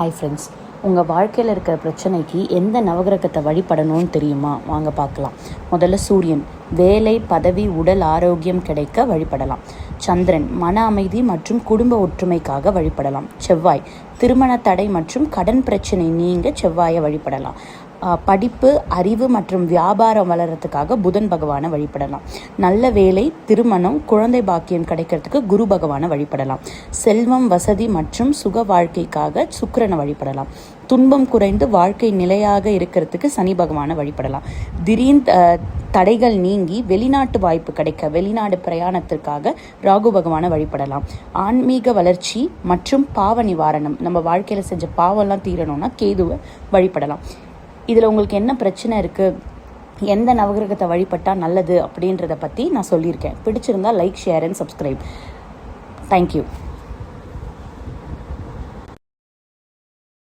Hi friends, உங்கள் வாழ்க்கையில் இருக்கிற பிரச்சனைக்கு எந்த நவகிரகத்தை வழிபடணும்னு தெரியுமா? வாங்க பார்க்கலாம். முதல்ல சூரியன், வேலை, பதவி, உடல் ஆரோக்கியம் கிடைக்க வழிபடலாம். சந்திரன், மன அமைதி மற்றும் குடும்ப ஒற்றுமைக்காக வழிபடலாம். செவ்வாய், திருமண தடை மற்றும் கடன் பிரச்சனை நீங்க செவ்வாயை வழிபடலாம். படிப்பு, அறிவு மற்றும் வியாபாரம் வளர்கிறதுக்காக புதன் பகவானை வழிபடலாம். நல்ல வேலை, திருமணம், குழந்தை பாக்கியம் கிடைக்கிறதுக்கு குரு பகவானை வழிபடலாம். செல்வம், வசதி மற்றும் சுக வாழ்க்கைக்காக சுக்கிரனை வழிபடலாம். துன்பம் குறைந்து வாழ்க்கை நிலையாக இருக்கிறதுக்கு சனி பகவானை வழிபடலாம். திடீர் தடைகள் நீங்கி வெளிநாட்டு வாய்ப்பு கிடைக்க வெளிநாடு பிரயாணத்திற்காக ராகு பகவானை வழிபடலாம். ஆன்மீக வளர்ச்சி மற்றும் பாவ நிவாரணம், நம்ம வாழ்க்கையில் செஞ்ச பாவம்லாம் தீரணும்னா கேதுவை வழிபடலாம். இதில் உங்களுக்கு என்ன பிரச்சனை இருக்குது, எந்த நவகிரகத்தை வழிபட்டால் நல்லது அப்படின்றத பற்றி நான் சொல்லியிருக்கேன். பிடிச்சிருந்தால் like, share and subscribe. Thank you.